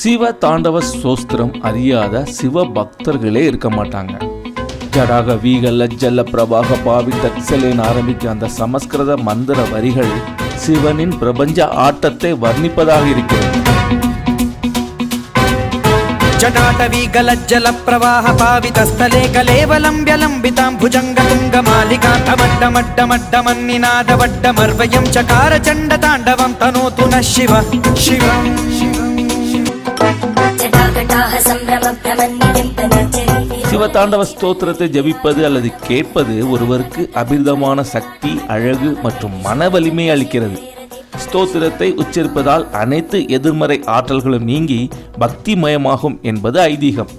சிவ தாண்டவ ஸ்தோத்திரம் அறியாத சிவ பக்தர்களே இருக்க மாட்டாங்க. ஜடாக வீகல்ல ஜல்ல பிரபாக பாவி தக்சலேன் ஆரம்பிக்க அந்த சமஸ்கிருத மந்திர வரிகள் சிவனின் பிரபஞ்ச ஆட்டத்தை வர்ணிப்பதாக இருக்கிறது. ஜடாடவி கலஜ்ஜல பிரவாஹ பாவிதஸ்தலே கலேவலம்பியலம்பிதாம் புஜங்கதுங்கமாலிகாந்தமட்டமட்டமட்டமன்னிநாதவட்டமர்வயம் சகார சண்ட தாண்டவம் தனோது ந சிவ சிவம். சிவதாண்டவ ஸ்தோத்திரத்தை ஜபிப்பது அல்லது கேட்பது ஒருவருக்கு அபிர்தமான சக்தி, அழகு மற்றும் மன வலிமை அளிக்கிறது. ஸ்தோத்திரத்தை உச்சரிப்பதால் அனைத்து எதிர்மறை ஆற்றல்களும் நீங்கி பக்திமயமாகும் என்பது ஐதீகம்.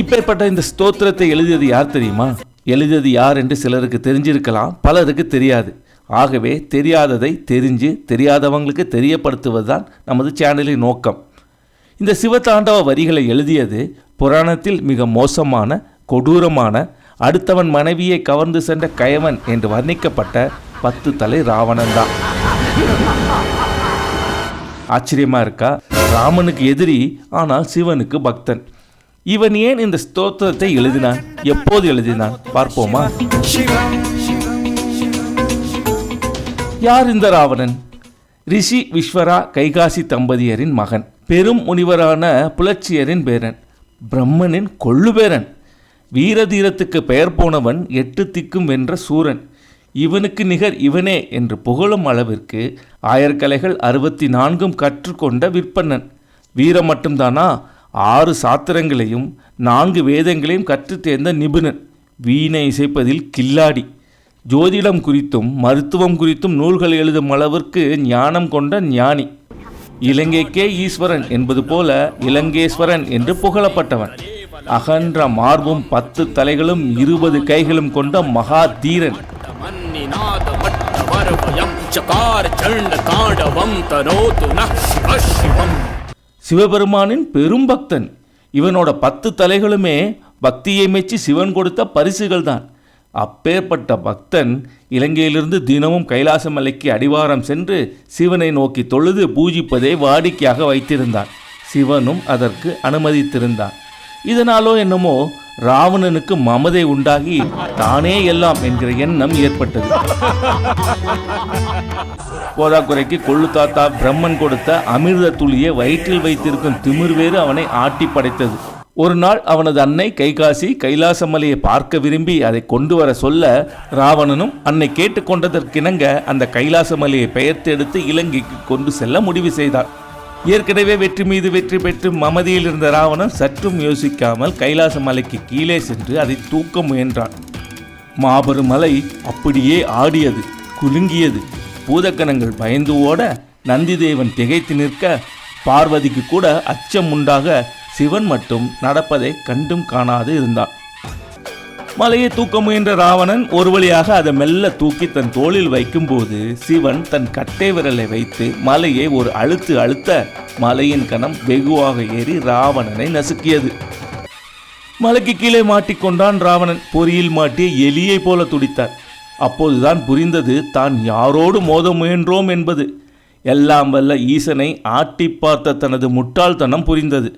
இப்பேற்பட்ட இந்த ஸ்தோத்திரத்தை எழுதியது யார் தெரியுமா? எழுதியது யார் என்று சிலருக்கு தெரிஞ்சிருக்கலாம், பலருக்கு தெரியாது. ஆகவே தெரியாததை தெரிஞ்சு தெரியாதவங்களுக்கு தெரியப்படுத்துவதுதான் நமது சேனலின் நோக்கம். இந்த சிவதாண்டவ வரிகளை எழுதியது புராணத்தில் மிக மோசமான, கொடூரமான, அடுத்தவன் மனைவியை கவர்ந்து சென்ற கயவன் என்று வர்ணிக்கப்பட்ட 10 தலை ராவணன் தான். ஆச்சரியமா இருக்கா? ராமனுக்கு எதிரி, ஆனால் சிவனுக்கு பக்தன். இவன் ஏன் இந்த ஸ்தோத்திரத்தை எழுதினான்? எப்போது எழுதினான்? பார்ப்போமா? யார் இந்த ராவணன்? ரிஷி விஸ்வரா கைகாசி தம்பதியரின் மகன், பெரும் முனிவரான புலட்சியரின் பேரன், பிரம்மனின் கொள்ளுபேரன், வீரதீரத்துக்கு பெயர் போனவன், 8 திக்கும் வென்ற சூரன். இவனுக்கு நிகர் இவனே என்று புகழும் அளவிற்கு ஆயர்கலைகள் 64 கற்றுக்கொண்ட விற்பனன். வீரம் மட்டும்தானா, 6 சாத்திரங்களையும் 4 வேதங்களையும் கற்று தேர்ந்த நிபுணன். வீணை இசைப்பதில் கில்லாடி. ஜோதிடம் குறித்தும் மருத்துவம் குறித்தும் நூல்கள் எழுதும் அளவிற்கு ஞானம் கொண்ட ஞானி. இலங்கைக்கே ஈஸ்வரன் என்பது போல இலங்கேஸ்வரன் என்று புகழப்பட்டவன். அகன்ற மார்பும் 10 தலைகளும் 20 கைகளும் கொண்ட மகா தீரன். சிவபெருமானின் பெரும் பக்தன். இவனோட 10 தலைகளுமே பக்தியை மெச்சி சிவன் கொடுத்த பரிசுகள் தான். அப்பேற்பட்ட பக்தன் இலங்கையிலிருந்து தினமும் கைலாசமலைக்கு அடிவாரம் சென்று சிவனை நோக்கி தொழுது பூஜிப்பதை வாடிக்கையாக வைத்திருந்தான். சிவனும் அதற்கு அனுமதித்திருந்தான். இதனாலோ என்னமோ ராவணனுக்கு மமதை உண்டாகி தானே எல்லாம் என்கிற எண்ணம் ஏற்பட்டது. போதாக்குறைக்கு கொள்ளு தாத்தா பிரம்மன் கொடுத்த அமிர்த துளியை வயிற்றில் வைத்திருக்கும் திமிர் வேறு அவனை ஆட்டி படைத்தது. ஒரு நாள் அவனது அன்னை கைகாசி கைலாசமலையை பார்க்க விரும்பி அதை கொண்டு வர சொல்ல, ராவணனும் அன்னை கேட்டுக்கொண்டதற்கிணங்க அந்த கைலாசமலையை பெயர்த்து எடுத்து இலங்கைக்கு கொண்டு செல்ல முடிவு செய்தார். ஏற்கனவே வெற்றி மீது வெற்றி பெற்று மமதியில் இருந்த ராவணன் சற்றும் யோசிக்காமல் கைலாசமலைக்கு கீழே சென்று அதை தூக்க முயன்றான். மாபெரும் மலை அப்படியே ஆடியது, குலுங்கியது. பூதக்கணங்கள் பயந்து ஓட, நந்திதேவன் திகைத்து நிற்க, பார்வதிக்கு கூட அச்சம் உண்டாக, சிவன் மட்டும் நடப்பதை கண்டும் காணாது இருந்தான். மலையை தூக்க முயன்ற ராவணன் ஒரு வழியாக அதை மெல்ல தூக்கி தன் தோளில் வைக்கும்போது சிவன் தன் கட்டை விரலை வைத்து மலையை ஒரு அழுத்து அழுத்த மலையின் கணம் வெகுவாக ஏறி ராவணனை நசுக்கியது. மலைக்கு கீழே மாட்டிக்கொண்டான் ராவணன். பொறியில் மாட்டிய எலியை போல துடித்தார். அப்போதுதான் புரிந்தது தான் யாரோடு மோத முயன்றோம் என்பது. எல்லாம் வல்ல ஈசனை ஆட்டி பார்த்த தனது முட்டாள்தனம் புரிந்தது.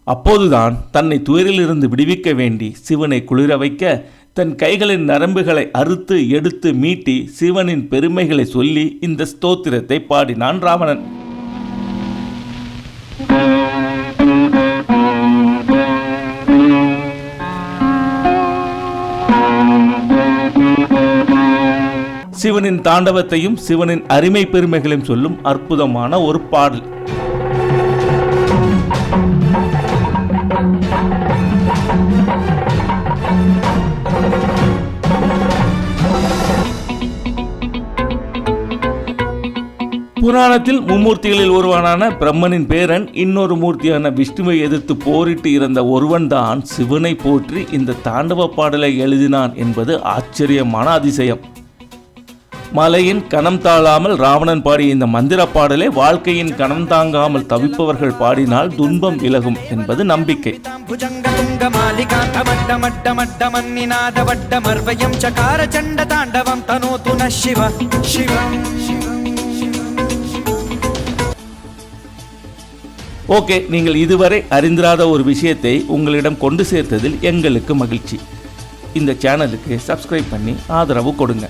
அப்போதுதான் தன்னை துயரிலிருந்து விடுவிக்க வேண்டி சிவனை குளிர வைக்க தன் கைகளின் நரம்புகளை அறுத்து எடுத்து மீட்டி சிவனின் பெருமைகளை சொல்லி இந்த ஸ்தோத்திரத்தை பாடினான் ராவணன். சிவனின் தாண்டவத்தையும் சிவனின் அருமை பெருமைகளையும் சொல்லும் அற்புதமான ஒரு பாடல். புராணத்தில் மும்மூர்த்திகளில் ஒருவனான பிரம்மனின் பேரன் இன்னொரு மூர்த்தியான விஷ்ணுவை எதிர்த்து போரிட்டு இறந்த ஒருவன்தான் சிவனை போற்றி இந்த தாண்டவ பாடலை எழுதினான் என்பது ஆச்சரியமான அதிசயம். மலையின் கணம் தாழாமல் ராவணன் பாடிய இந்த மந்திர பாடலே வாழ்க்கையின் கணம் தாங்காமல் தவிப்பவர்கள் பாடினால் துன்பம் விலகும் என்பது நம்பிக்கை. ஓகே, நீங்கள் இதுவரை அறிந்திராத ஒரு விஷயத்தை உங்களிடம் கொண்டு சேர்த்ததில் எங்களுக்கு மகிழ்ச்சி. இந்த சேனலுக்கு சப்ஸ்கிரைப் பண்ணி ஆதரவு கொடுங்க.